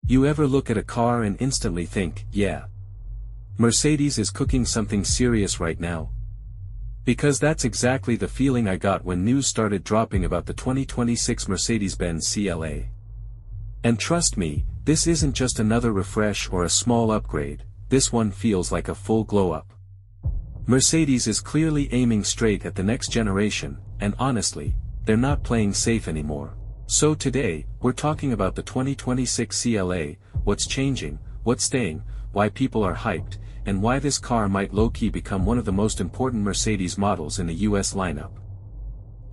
You ever look at a car and instantly think, yeah, Mercedes is cooking something serious right now? Because that's exactly the feeling I got when news started dropping about the 2026 Mercedes-Benz CLA. And trust me, this isn't just another refresh or a small upgrade, this one feels like a full glow-up. Mercedes is clearly aiming straight at the next generation, and honestly, they're not playing safe anymore. So today, we're talking about the 2026 CLA, what's changing, what's staying, why people are hyped, and why this car might low-key become one of the most important Mercedes models in the US lineup.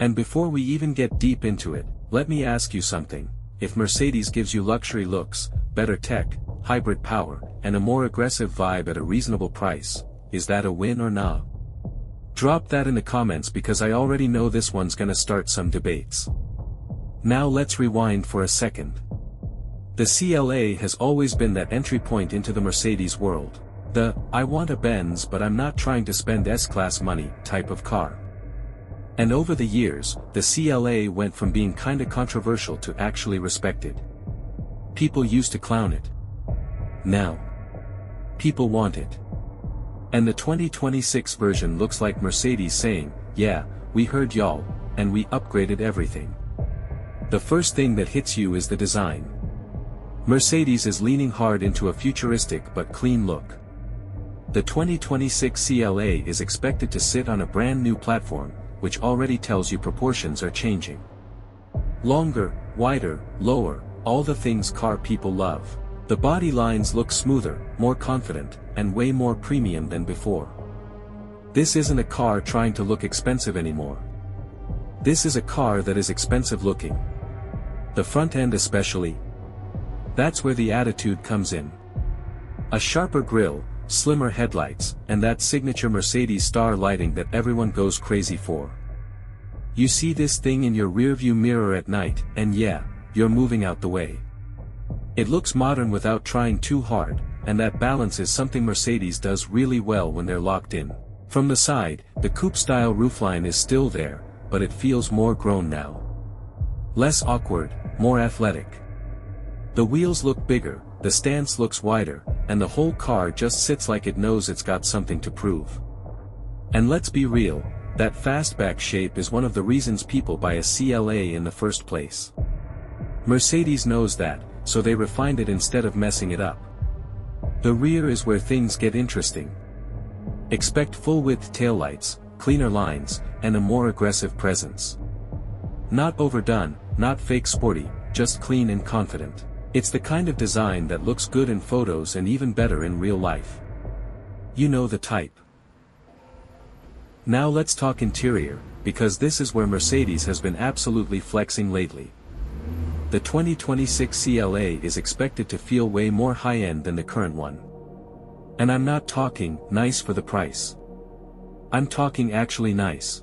And before we even get deep into it, let me ask you something. If Mercedes gives you luxury looks, better tech, hybrid power, and a more aggressive vibe at a reasonable price, is that a win or nah? Drop that in the comments because I already know this one's gonna start some debates. Now let's rewind for a second. The CLA has always been that entry point into the Mercedes world. The, I want a Benz but I'm not trying to spend S-Class money, type of car. And over the years, the CLA went from being kinda controversial to actually respected. People used to clown it. Now, people want it. And the 2026 version looks like Mercedes saying, yeah, we heard y'all, and we upgraded everything. The first thing that hits you is the design. Mercedes is leaning hard into a futuristic but clean look. The 2026 CLA is expected to sit on a brand new platform, which already tells you proportions are changing. Longer, wider, lower, all the things car people love. The body lines look smoother, more confident, and way more premium than before. This isn't a car trying to look expensive anymore. This is a car that is expensive looking. The front end especially. That's where the attitude comes in. A sharper grille, slimmer headlights, and that signature Mercedes star lighting that everyone goes crazy for. You see this thing in your rearview mirror at night, and yeah, you're moving out the way. It looks modern without trying too hard, and that balance is something Mercedes does really well when they're locked in. From the side, the coupe-style roofline is still there, but it feels more grown now. Less awkward, more athletic. The wheels look bigger, the stance looks wider, and the whole car just sits like it knows it's got something to prove. And let's be real, that fastback shape is one of the reasons people buy a CLA in the first place. Mercedes knows that, so they refined it instead of messing it up. The rear is where things get interesting. Expect full-width taillights, cleaner lines, and a more aggressive presence. Not overdone, not fake sporty, just clean and confident. It's the kind of design that looks good in photos and even better in real life. You know the type. Now let's talk interior, because this is where Mercedes has been absolutely flexing lately. The 2026 CLA is expected to feel way more high-end than the current one. And I'm not talking nice for the price. I'm talking actually nice.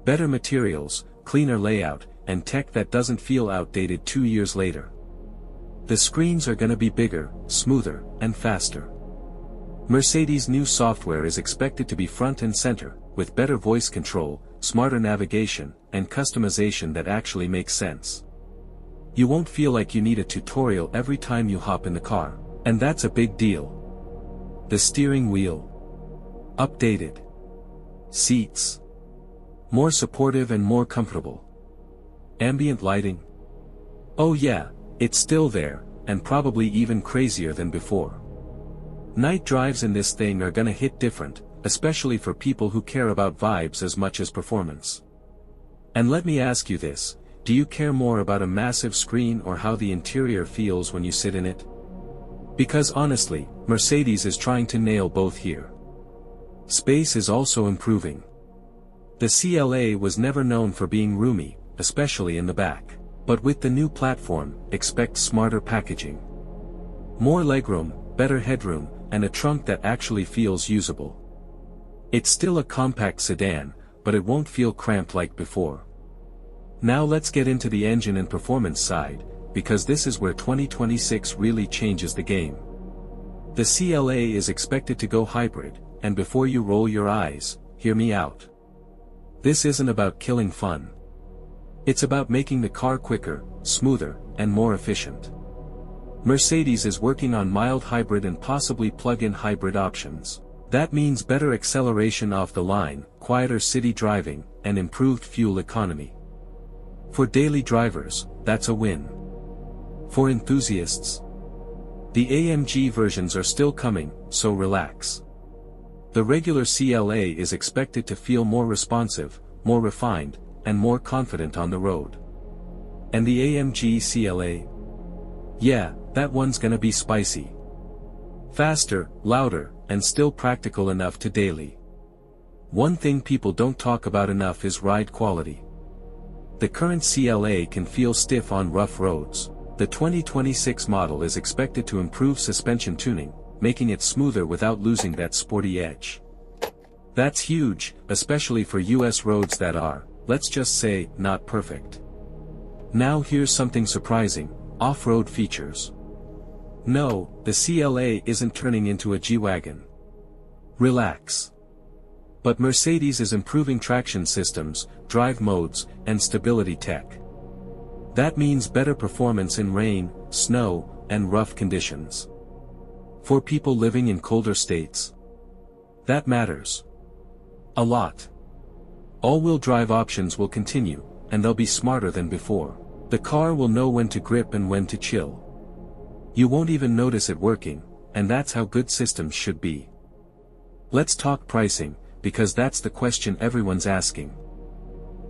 Better materials, cleaner layout, and tech that doesn't feel outdated 2 years later. The screens are gonna be bigger, smoother, and faster. Mercedes' new software is expected to be front and center, with better voice control, smarter navigation, and customization that actually makes sense. You won't feel like you need a tutorial every time you hop in the car, and that's a big deal. The steering wheel. Updated. Seats. More supportive and more comfortable. Ambient lighting. Oh yeah, it's still there, and probably even crazier than before. Night drives in this thing are gonna hit different, especially for people who care about vibes as much as performance. And let me ask you this. Do you care more about a massive screen or how the interior feels when you sit in it? Because honestly, Mercedes is trying to nail both here. Space is also improving. The CLA was never known for being roomy, especially in the back. But with the new platform, expect smarter packaging. More legroom, better headroom, and a trunk that actually feels usable. It's still a compact sedan, but it won't feel cramped like before. Now let's get into the engine and performance side, because this is where 2026 really changes the game. The CLA is expected to go hybrid, and before you roll your eyes, hear me out. This isn't about killing fun. It's about making the car quicker, smoother, and more efficient. Mercedes is working on mild hybrid and possibly plug-in hybrid options. That means better acceleration off the line, quieter city driving, and improved fuel economy. For daily drivers, that's a win. For enthusiasts, the AMG versions are still coming, so relax. The regular CLA is expected to feel more responsive, more refined, and more confident on the road. And the AMG CLA? Yeah, that one's gonna be spicy. Faster, louder, and still practical enough to daily. One thing people don't talk about enough is ride quality. The current CLA can feel stiff on rough roads. The 2026 model is expected to improve suspension tuning, making it smoother without losing that sporty edge. That's huge, especially for US roads that are, let's just say, not perfect. Now here's something surprising: off-road features. No, the CLA isn't turning into a G-Wagon. Relax. But Mercedes is improving traction systems, drive modes, and stability tech. That means better performance in rain, snow, and rough conditions. For people living in colder states, that matters a lot. All-wheel drive options will continue, and they'll be smarter than before. The car will know when to grip and when to chill. You won't even notice it working, and that's how good systems should be. Let's talk pricing, because that's the question everyone's asking.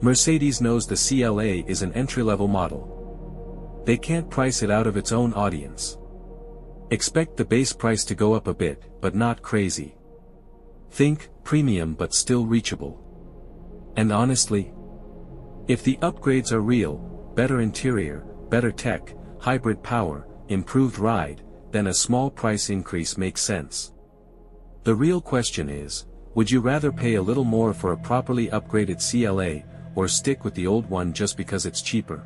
Mercedes knows the CLA is an entry-level model. They can't price it out of its own audience. Expect the base price to go up a bit, but not crazy. Think, premium but still reachable. And honestly, if the upgrades are real, better interior, better tech, hybrid power, improved ride, then a small price increase makes sense. The real question is, would you rather pay a little more for a properly upgraded CLA, or stick with the old one just because it's cheaper?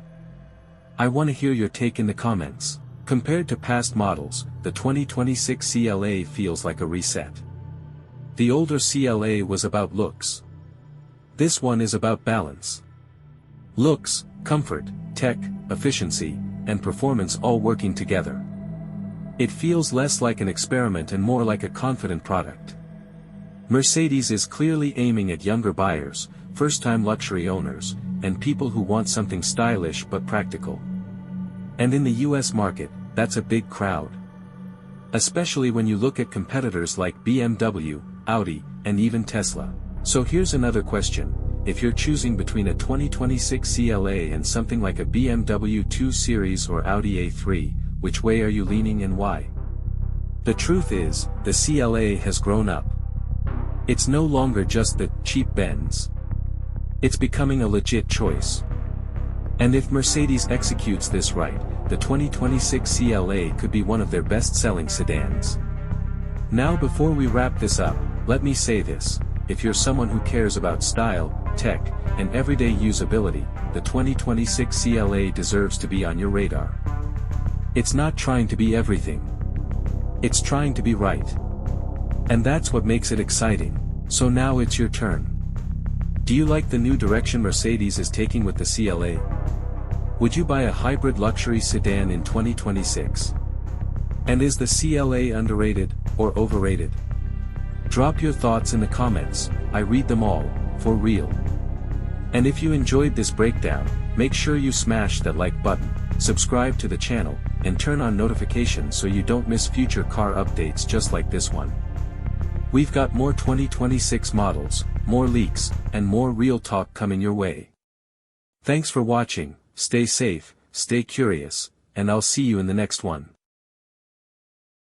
I want to hear your take in the comments. Compared to past models, the 2026 CLA feels like a reset. The older CLA was about looks. This one is about balance. Looks, comfort, tech, efficiency, and performance all working together. It feels less like an experiment and more like a confident product. Mercedes is clearly aiming at younger buyers, first-time luxury owners, and people who want something stylish but practical. And in the US market, that's a big crowd. Especially when you look at competitors like BMW, Audi, and even Tesla. So here's another question: if you're choosing between a 2026 CLA and something like a BMW 2 Series or Audi A3, which way are you leaning and why? The truth is, the CLA has grown up. It's no longer just the cheap Benz. It's becoming a legit choice. And if Mercedes executes this right, the 2026 CLA could be one of their best-selling sedans. Now before we wrap this up, let me say this: if you're someone who cares about style, tech, and everyday usability, the 2026 CLA deserves to be on your radar. It's not trying to be everything. It's trying to be right. And that's what makes it exciting. So now it's your turn. Do you like the new direction Mercedes is taking with the CLA? Would you buy a hybrid luxury sedan in 2026? And is the CLA underrated, or overrated? Drop your thoughts in the comments, I read them all, for real. And if you enjoyed this breakdown, make sure you smash that like button, subscribe to the channel, and turn on notifications so you don't miss future car updates just like this one. We've got more 2026 models, more leaks, and more real talk coming your way. Thanks for watching, stay safe, stay curious, and I'll see you in the next one.